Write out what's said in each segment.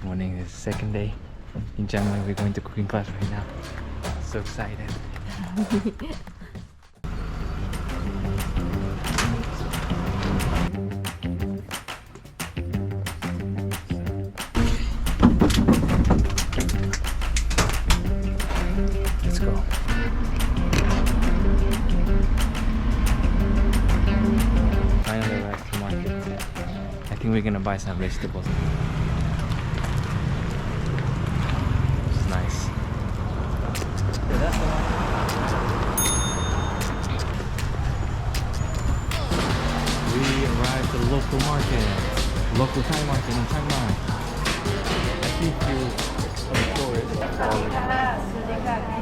morning. It's the second day in Chiang Mai. We're going to cooking class right now. So excited. Let's go. Finally arrived to market. I think we're gonna buy some vegetables. It's nice. We arrived at the local market, local Thai market in Chiang Mai. I think you saw it.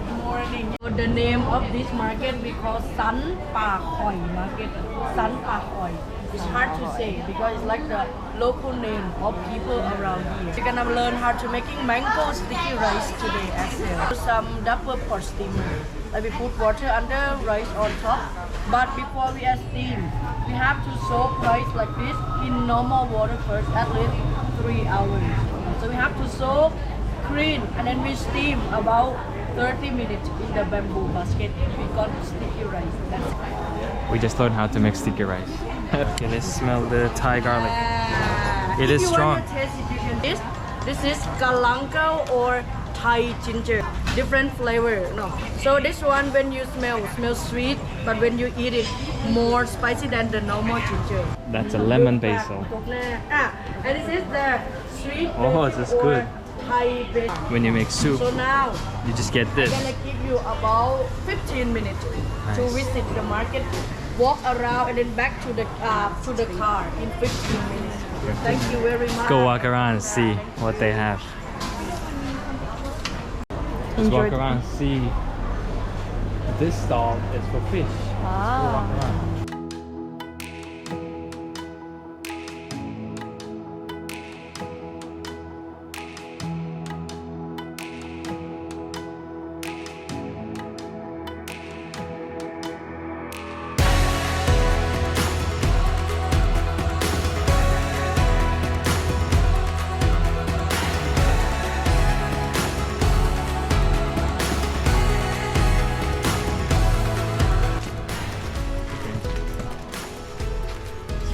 Good morning. The name of this market we call San Pa Khoi market. San Pa Khoi. It's hard to say because it's like the local name of people around here. We're gonna learn how to making mango sticky rice today as well. Some double pot steamer. Like we put water under, rice on top. But before we add steam, we have to soak rice like this in normal water first, at least 3 hours. So we have to soak, clean, and then we steam about 30 minutes in the bamboo basket. We got sticky rice. That's it. We just learned how to make sticky rice. Okay, let's smell the Thai garlic. It is strong. If you want to taste it, you can taste. This is kalangkao or Thai ginger. Different flavor. No. So this one, when you smells sweet, but when you eat it, more spicy than the normal ginger. That's a lemon basil. And this is the sweet. Oh, this is good. Thai basil. When you make soup, So now you just get this. I'm gonna give you about 15 minutes to Nice. visit the market, walk around, and then back to the car in 15 minutes. Thank you very much. Go walk around and see what they have. Let's walk around and see. This stall is for fish. Go walk around.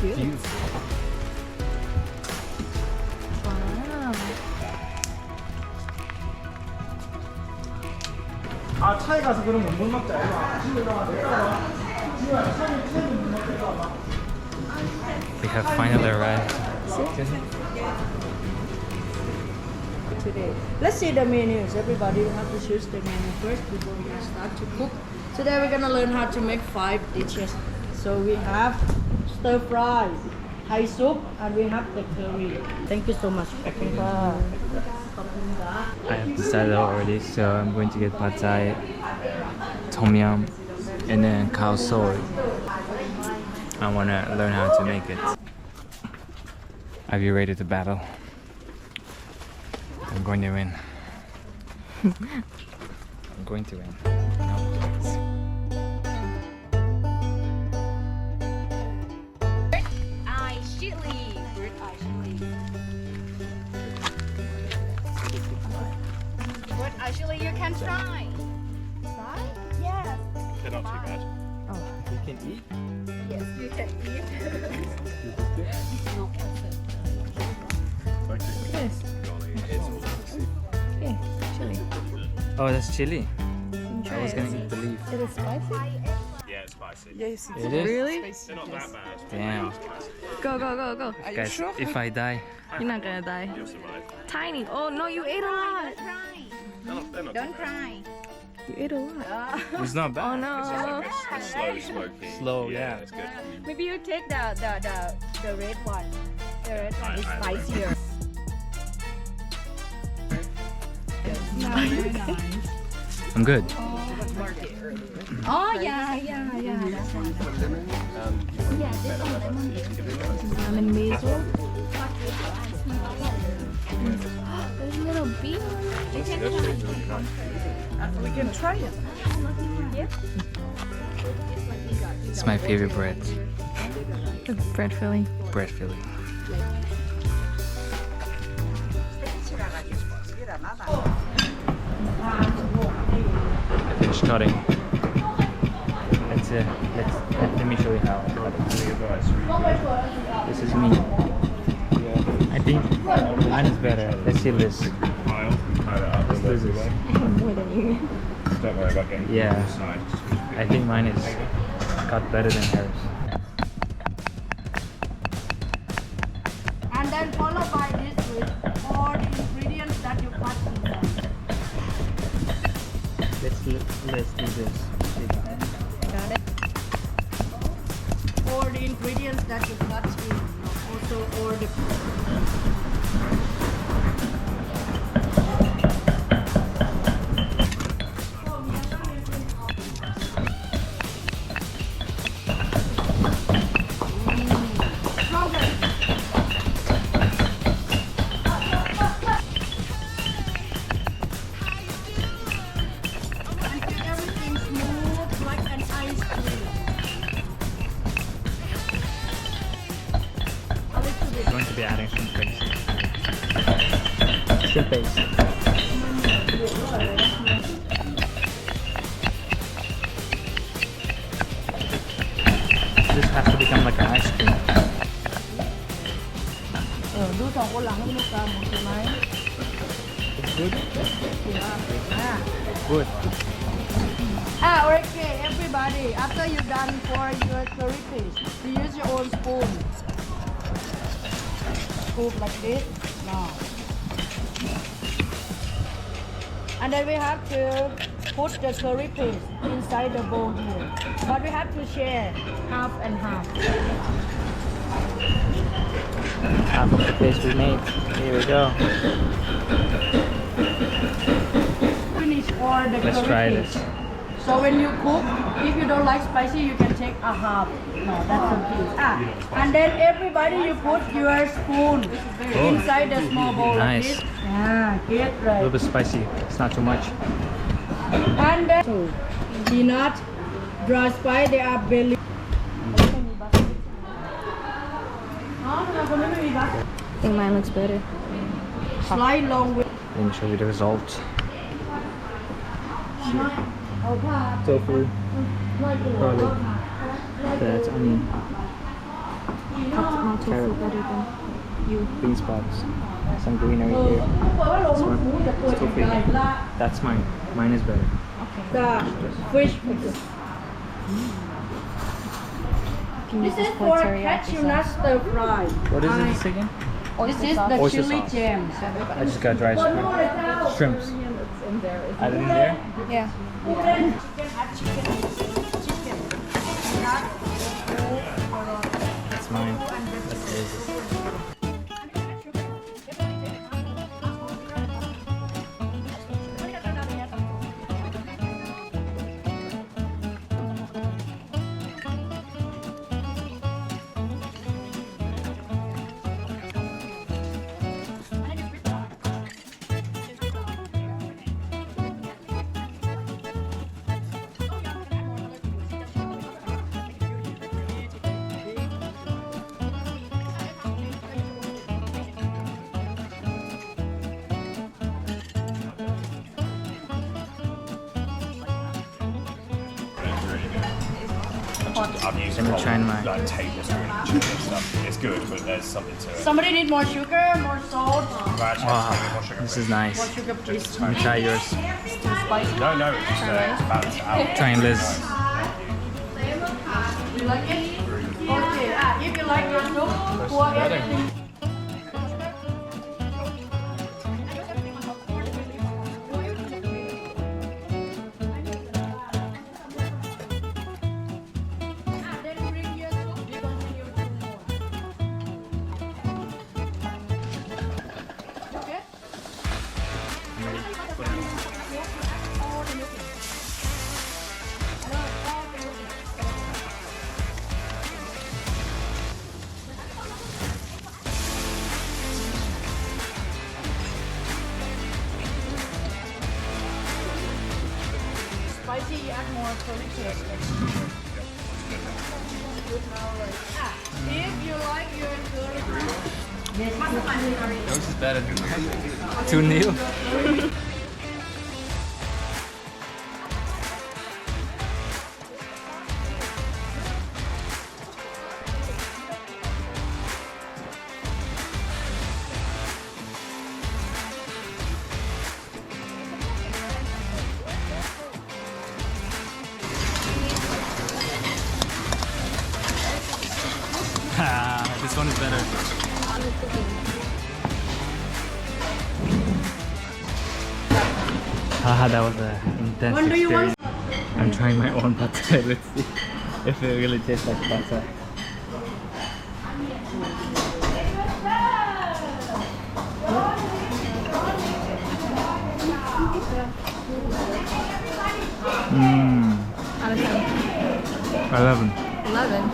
Beautiful. 아 차에 가서 그러면 물 먹자 이거 집에 가서 내가 집에 차에 물 먹자 이거 We have finally arrived. Today. Let's see the menus. Everybody will have to choose the menu first before we start to cook. Today we're gonna learn how to make 5 dishes. So we have stir fry, Thai soup, and we have the curry. Thank you so much. I have decided already, so I'm going to get pad thai, tom yum, and then khao soi. I want to learn how to make it. Are you ready to battle? I'm going to win. I'm going to win. No points. Eye chili. Bird eye chili. Bird eye chili, you can try. Try? Yes. They're not too bad. You can eat? Yes, you can eat. Yes. It's all Yeah, chili. Oh, that's chili. I was going to eat the leaf. It is spicy. yeah, it's spicy. Yes, It is? Really? They're not that bad. Damn. Go, go, go, go. Guys, if I die, You're not gonna die. You'll survive. Tiny. Oh no, you ate a lot. They're not Don't cry. You ate a lot. it's not bad. Oh no. It's slow, smoky. Slow, yeah. It's good. Maybe you take the red one. The red one is I- spicier. I'm good. Oh yeah. That's one. Yeah, this one lemon basil. There's a little bee on it. We can try it. It's my favorite bread. Bread filling. Bread filling. I finished cutting. Let me show you how I cut it. This is me. I think mine is better. Let's see this. This is. More than you. Don't worry about getting Yeah. side. I think mine is cut better than hers. And then followed by this with all the ingredients that you cut inside. Let's do this. Got it. All the ingredients that you cut in. Also all the everything smooth like an ice cream. A little bit. I'm going to be adding some paste. Shrimp paste. This has to become like an ice cream. ดูสองคนหลังให้ลูกตาหมดใช่ไหม It's good. อ่า Good. Okay, everybody. After you're done for your curry paste, you use your own spoon. Scoop like this. Now. And then we have to put the curry paste inside the bowl here. But we have to share half and half. Half of the paste we made. Here we go. Finish all the Let's curry try paste. this. So when you cook, if you don't like spicy, you can take a half. No, that's okay. And then everybody, you put your spoon inside the small bowl like Nice. this. Get A little right. bit spicy. It's not too much. And then peanut, dry spice, they are belly. I think mine looks better. Slice long with Let me show you the result. Tofu, garlic, that's onion, Cuts my tofu better than you. bean sprouts, some greenery here. This one, it's tofu. That's mine. Mine is better. the fish. Can use This is this for teriyaki cashew sauce. nut stir fry. What is this again? This is the Oyster chili sauce. jam. I just got dry shrimps. Add it in there? Yeah. That's mine. That's his. I've used Let me try mine. like tablespoon chili and stuff. It's good, but there's something to it. Somebody need more sugar, more salt, Wow, this is nice. more sugar please. Let me try yours. No, no, it's just balance it out. Trying Liz. You like it? Okay. If you like your soup, pour everything. Then bring your soup. We continue to more. Okay? Spicy, you add more curry paste. If you like your curry, Yours is better. 2-0. This one is better. That was an intense When do you experience. I'm trying my own pad thai. Let's see if it really tastes like pad thai. Out of 10. 11. 11.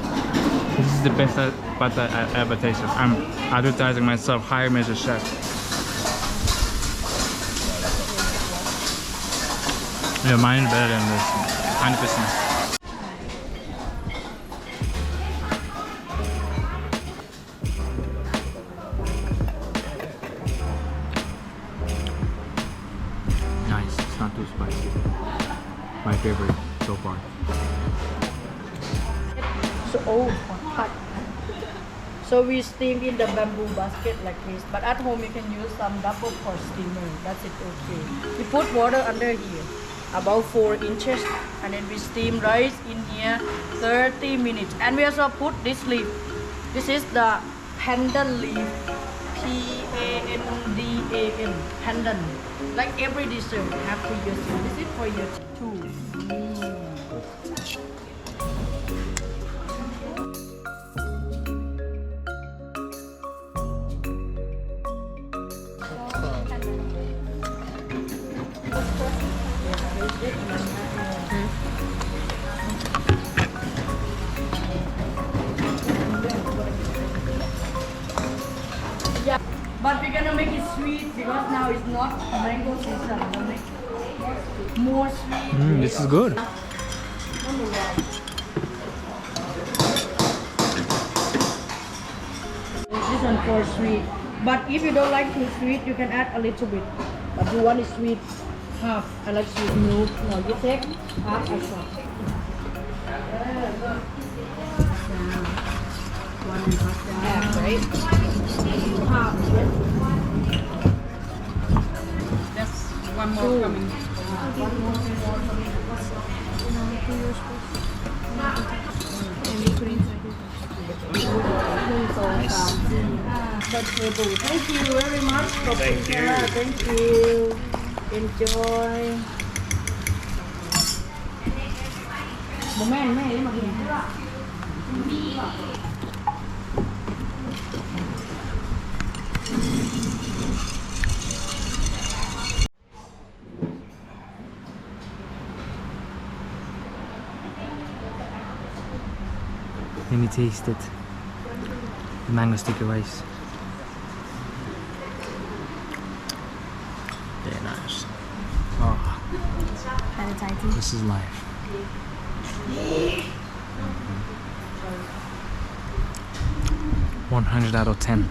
This is the best pad thai I ever tasted. I'm advertising myself, hire me as a chef. Yeah, mine is better than this. 100%. Nice, it's not too spicy. My favorite so far. So hot. So we steam in the bamboo basket like this. But at home you can use some double pot steamer. That's it, okay. We put water under here, about 4 inches, and then we steam rice in here 30 minutes. And we also put this leaf. This is the pandan leaf. Pandan. Pandan. Like every dessert, you have to use it. This is for your too. Yeah, but we're gonna make it sweet because now it's not mango season. We'll make more sweet. This is good. This one for sweet. But if you don't like too sweet, you can add a little bit. But you want it sweet, half. I like sweet milk. No, you take half extra. Yeah, right? Half. There's one more coming. Thank you very much. Thank you. Thank you. Enjoy. Let me taste it. The mango sticky rice. Very nice. Oh, this is life. 100 out of 10.